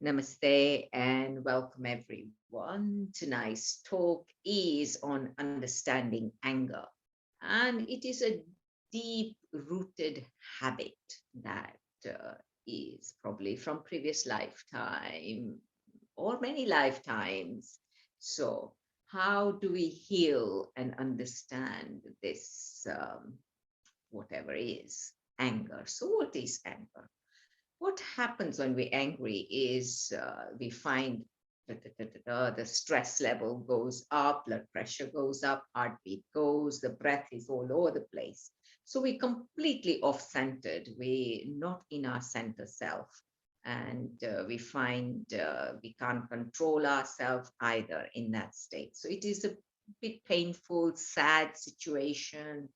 Namaste and welcome everyone. Tonight's talk is on understanding anger, and it is a deep rooted habit that is probably from previous lifetime or many lifetimes. So, how do we heal and understand this, whatever is anger? So, what is anger? What happens when we're angry is we find the stress level goes up, blood pressure goes up, heartbeat goes, the breath is all over the place. So we're completely off-centered. We're not in our center self. And we find we can't control ourselves either in that state. So it is a bit painful, sad situation,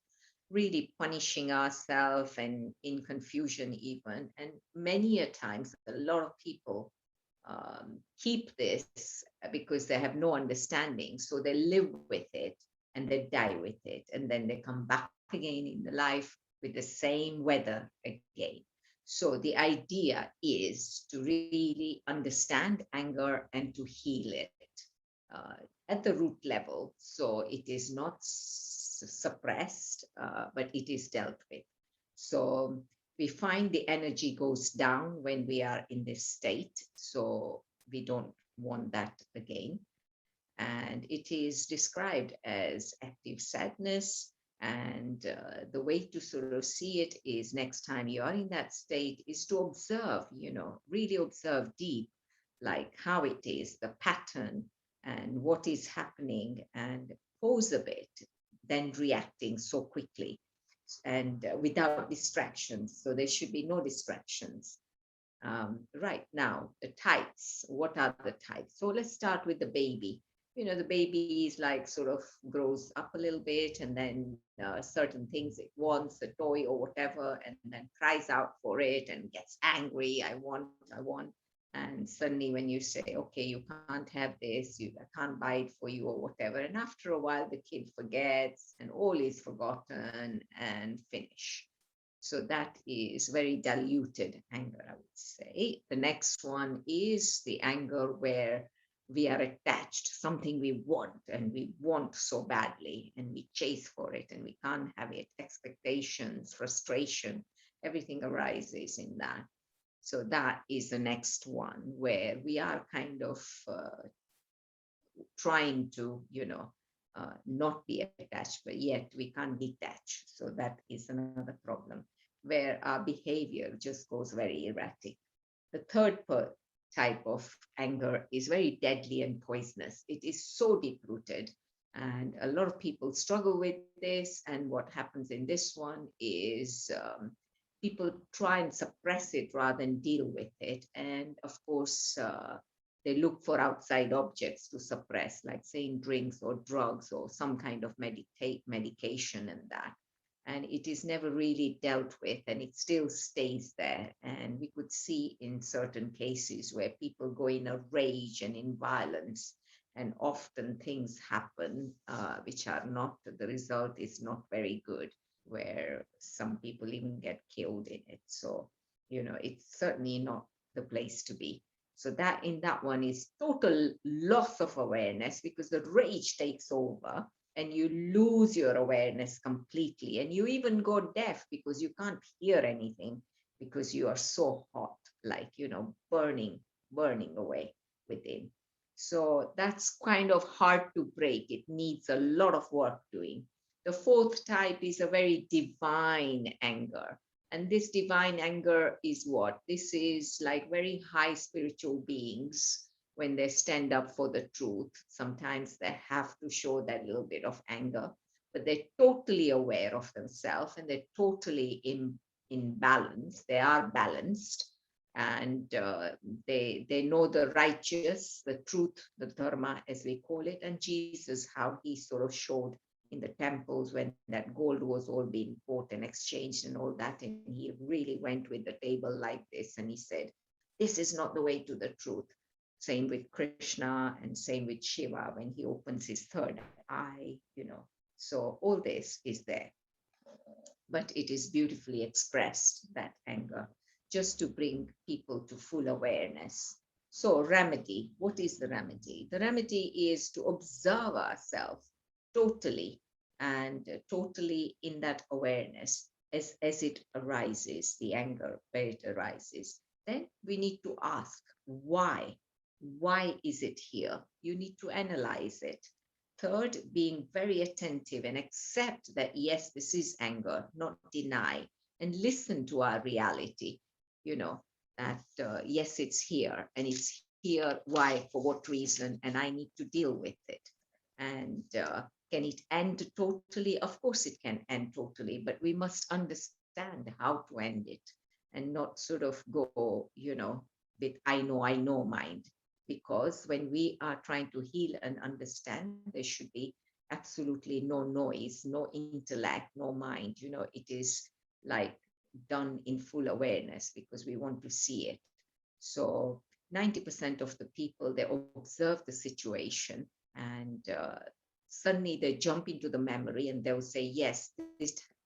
really punishing ourselves and in confusion even. And many a times, a lot of people keep this because they have no understanding. So they live with it and they die with it. And then they come back again in the life with the same weather again. So the idea is to really understand anger and to heal it at the root level. So it is not suppressed, but it is dealt with. So we find the energy goes down when we are in this state. So we don't want that again. And it is described as active sadness. And the way to sort of see it is next time you are in that state is to observe, really observe deep, like how it is, the pattern, and what is happening, and pause a bit, then reacting so quickly and without distractions. So there should be no distractions. Right now, the types. What are the types? So let's start with the baby. The baby is like sort of grows up a little bit, and then certain things it wants, a toy or whatever, and then cries out for it and gets angry. I want. And suddenly, when you say, okay, you can't have this, I can't buy it for you or whatever. And after a while, the kid forgets and all is forgotten and finish. So that is very diluted anger, I would say. The next one is the anger where we are attached to something we want and we want so badly and we chase for it and we can't have it. Expectations, frustration, everything arises in that. So that is the next one where we are kind of trying to, not be attached, but yet we can't detach. So that is another problem where our behavior just goes very erratic. The third type of anger is very deadly and poisonous. It is so deep rooted. And a lot of people struggle with this. And what happens in this one is people try and suppress it rather than deal with it. And of course, they look for outside objects to suppress, like saying drinks or drugs or some kind of medication and that. And it is never really dealt with and it still stays there. And we could see in certain cases where people go in a rage and in violence, and often things happen which are not, the result is not very good, where some people even get killed in it. So, it's certainly not the place to be. So that in that one is total loss of awareness because the rage takes over and you lose your awareness completely. And you even go deaf because you can't hear anything because you are so hot, like, burning away within. So that's kind of hard to break. It needs a lot of work doing. The fourth type is a very divine anger. And this divine anger is what? This is like very high spiritual beings when they stand up for the truth. Sometimes they have to show that little bit of anger, but they're totally aware of themselves and they're totally in balance. They are balanced and they know the righteous, the truth, the dharma, as we call it, and Jesus, how he sort of showed in the temples when that gold was all being bought and exchanged and all that. And he really went with the table like this and he said, this is not the way to the truth. Same with Krishna and same with Shiva when he opens his third eye. So all this is there. But it is beautifully expressed, that anger, just to bring people to full awareness. So remedy, what is the remedy? The remedy is to observe ourselves totally, and totally in that awareness as it arises, the anger where it arises. Then we need to ask why. Why is it here? You need to analyze it. Third, being very attentive and accept that yes, this is anger, not deny, and listen to our reality. You know, that yes, it's here, and it's here. Why? For what reason? And I need to deal with it. And can it end totally? Of course, it can end totally, but we must understand how to end it, and not sort of go, with I know mind. Because when we are trying to heal and understand, there should be absolutely no noise, no intellect, no mind. It is like done in full awareness because we want to see it. So 90% of the people, they observe the situation, and suddenly they jump into the memory and they'll say, yes,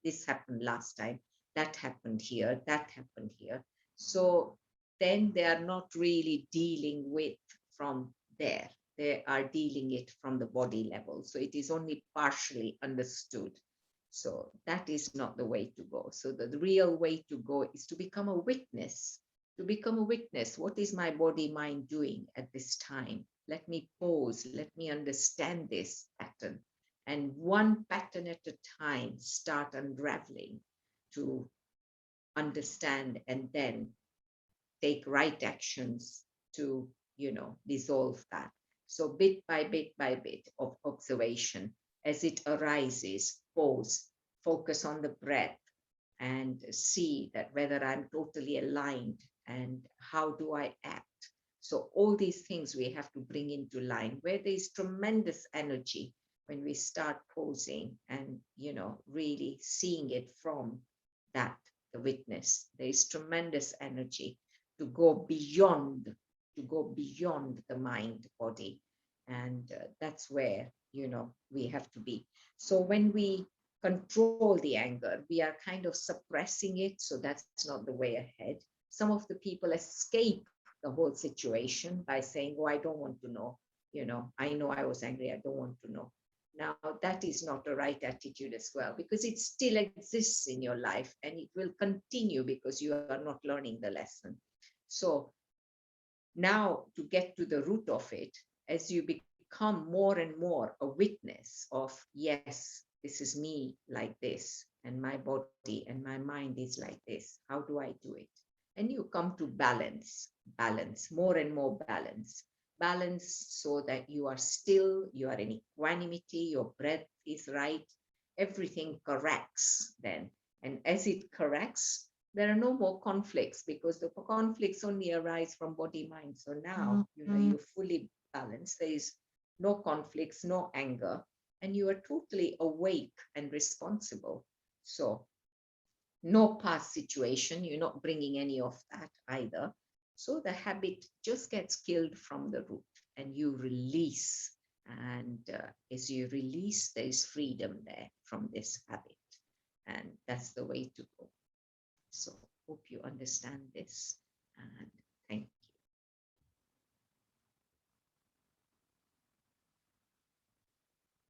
this happened last time, that happened here, that happened here. So then they are not really dealing with from there. They are dealing it from the body level. So it is only partially understood. So that is not the way to go. So the real way to go is to become a witness. To become a witness, what is my body mind doing at this time? Let me pause, let me understand this pattern. And one pattern at a time, start unraveling to understand, and then take right actions to, dissolve that. So bit by bit of observation as it arises, pause, focus on the breath, and see that whether I'm totally aligned and how do I act. So all these things we have to bring into line where there is tremendous energy when we start pausing and, really seeing it from that, the witness. There is tremendous energy to go beyond, the mind body. And that's where, we have to be. So when we control the anger, we are kind of suppressing it. So that's not the way ahead. Some of the people escape the whole situation by saying, oh, I don't want to know. I know I was angry, I don't want to know. Now, that is not the right attitude as well, because it still exists in your life and it will continue because you are not learning the lesson. So now, to get to the root of it, as you become more and more a witness of, yes, this is me like this, and my body and my mind is like this, how do I do it? And you come to balance, more and more balance, so that you are still, you are in equanimity, your breath is right, everything corrects then. And as it corrects, there are no more conflicts, because the conflicts only arise from body mind. So now, you're fully balanced. There is no conflicts, no anger, and you are totally awake and responsible. So no past situation, you're not bringing any of that either. So the habit just gets killed from the root, and you release. And as you release, there is freedom there from this habit. And that's the way to go. So hope you understand this, and thank